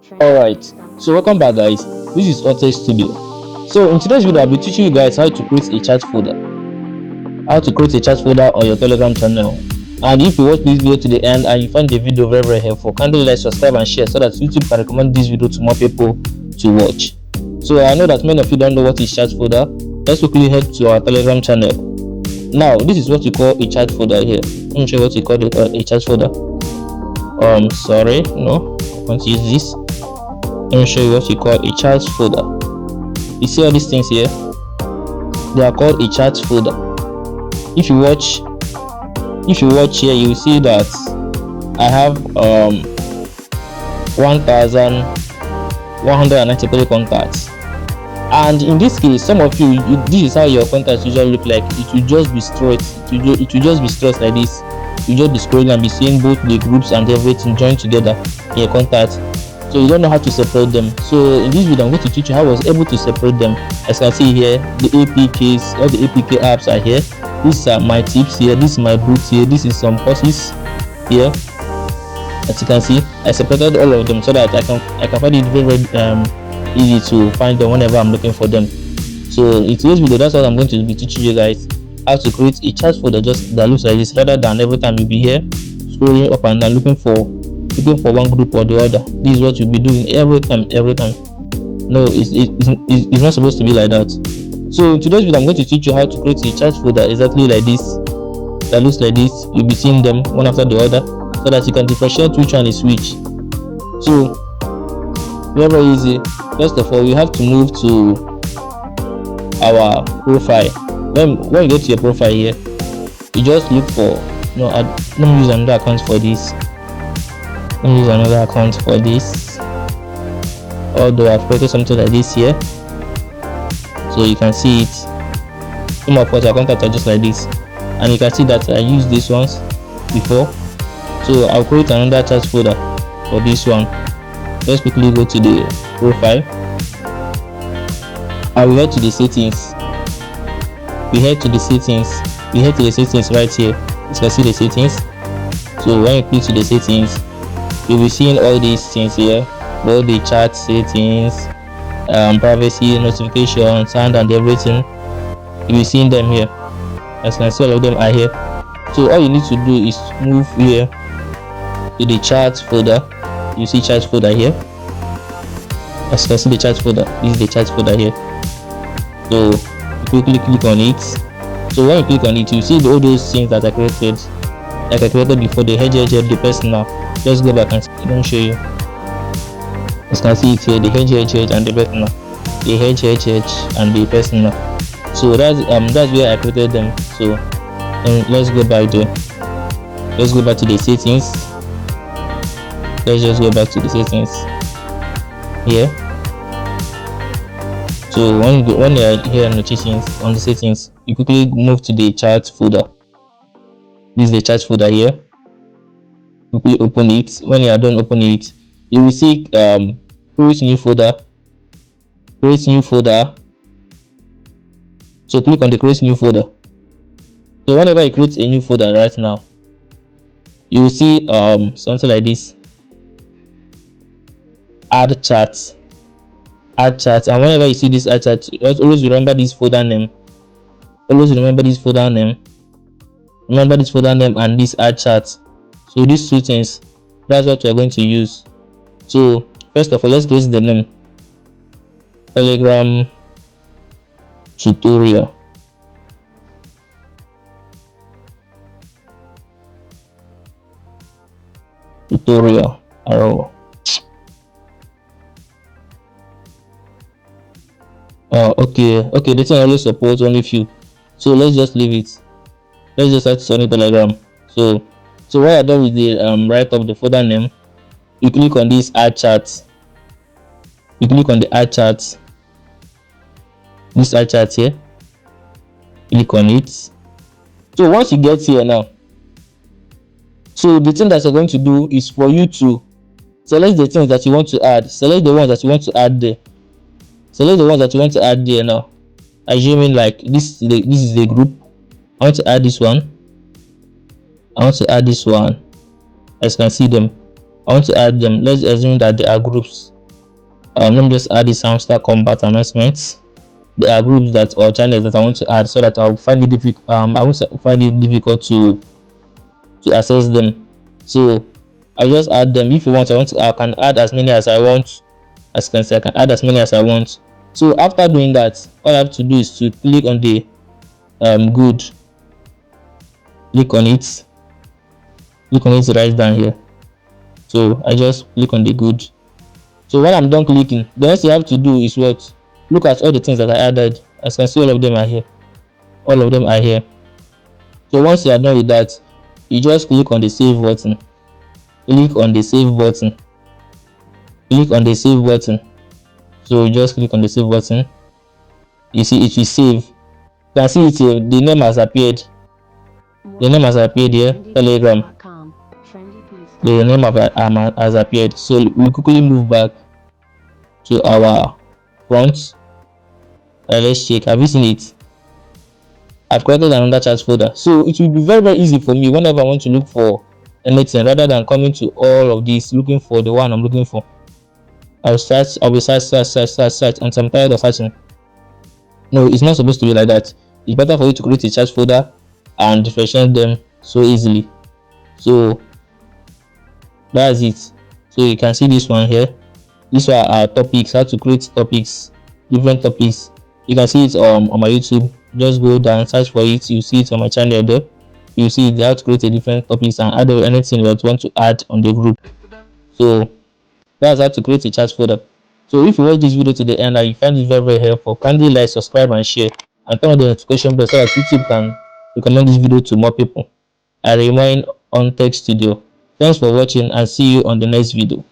Alright, so welcome back guys, this is Auto Studio. So in today's video I'll be teaching you guys how to create a chat folder. On your Telegram channel. And if you watch this video to the end and you find the video very helpful, kindly like, subscribe and share so that YouTube can recommend this video to more people to watch. So I know that many of you don't know what is chat folder. Let's quickly head to our Telegram channel. Now this is what you call a chat folder here. Let me show you what you call a chat folder. Sorry, no, I want to use this. Let me show you what you call a chat folder. You see all these things here? They are called a chat folder. If you watch here, you will see that I have 1193 contacts. And in this case, some of you, this is how your contacts usually look like. It will just be straight. It will just be straight like this. You just be scrolling and be seeing both the groups and everything joined together in your contacts. So you don't know how to separate them. So in this video I'm going to teach you how I was able to separate them. As you can see here, the APKs, all the APK apps are here. These are my tips here, this is my boots here, this is some courses here. As you can see, I separated all of them so that I can find it very easy to find them whenever I'm looking for them. So in today's video, that's what I'm going to be teaching you guys, how to create a chat folder just that looks like this, rather than every time you'll be here scrolling up and down looking for one group or the other. This is what you'll be doing every time. No, it's not supposed to be like that. So in today's video I'm going to teach you how to create a chat folder exactly like this, that looks like this. You'll be seeing them one after the other so that you can differentiate which one is which. So very easy. First of all, you have to move to our profile. When you get to your profile here, you just look for let me use another account for this. Although I've created something like this here, so you can see it. Some of our contacts are just like this, and you can see that I used these ones before. So I'll create another chat folder for this one. Let's quickly go to the profile. I will head to the settings. We head to the settings right here. You can see the settings. So when you click to the settings, you'll be seeing all these things here, all the chat settings, privacy, notification, sound and everything. You'll be seeing them here. As you can see, all of them are here. So all you need to do is move here to the chat folder. You see chat folder here. As you can see the chat folder, this is the chat folder here. So you quickly click on it. So when you click on it, you see all those things that I created, like I created before, the head, the personal. Let's go back and let me show you. As you can see it here, the head and the personal, the head and the personal. So that's where I created them. So let's go back there. Let's go back to the settings. Let's just go back to the settings here. So when you are here on the settings, you quickly move to the chat folder. This is the chat folder here. Quickly open it. When you are done opening it, you will see create new folder. So click on the create new folder. So whenever you create a new folder right now, you will see something like this, add chat. And whenever you see this add chat, always remember this folder name. Remember this folder name and this add chat. So these two things, that's what we're going to use. So first of all, let's create the name, Telegram tutorial. Okay, this one only supports only few, so let's just leave it. Let's just add Sony Telegram. So when you're done with the write up the folder name, you click on this add chat. This add chat here, click on it. So once you get here now, so the thing that you're going to do is for you to select the things that you want to add. Select the ones that you want to add there. Now assuming like this is the group, I want to add this one. As you can see them, I want to add them. Let's assume that they are groups. Let me just add this hamster combat announcements. There are groups that or channels that I want to add so that I'll find it difficult. I won't find it difficult to access them. So I just add them. If you want, I can add as many as I want. As you can see, I can add as many as I want. So after doing that, all I have to do is to click on the good. Click on it right down here. So I just click on the good. So when I'm done clicking, the next thing you have to do is what? Look at all the things that I added. As you can see, all of them are here. All of them are here. So once you are done with that, you just click on the save button. Click on the save button. Click on the save button. So you just click on the save button. You see it will save. You can see it here. The name has appeared. The name has appeared here. Telegram. The name has appeared. So we quickly move back to our front. Let's check. Have you seen it? I've created another chat folder. So it will be very easy for me whenever I want to look for anything rather than coming to all of this looking for the one I'm looking for. I'll be search and I'm tired of searching. No, it's not supposed to be like that. It's better for you to create a chat folder and differentiate them so easily. So that's it. So you can see this one here. These are our topics, how to create topics, different topics. You can see it on my YouTube. Just go down, search for it. You see it on my channel there. You see how to create a different topics and add anything that you want to add on the group. So that's how to create a chat folder. So if you watch this video to the end and you find it very helpful, kindly like, subscribe and share, and turn on the notification bell so that YouTube can recommend this video to more people. I remain on Tech Studio. Thanks for watching and see you on the next video.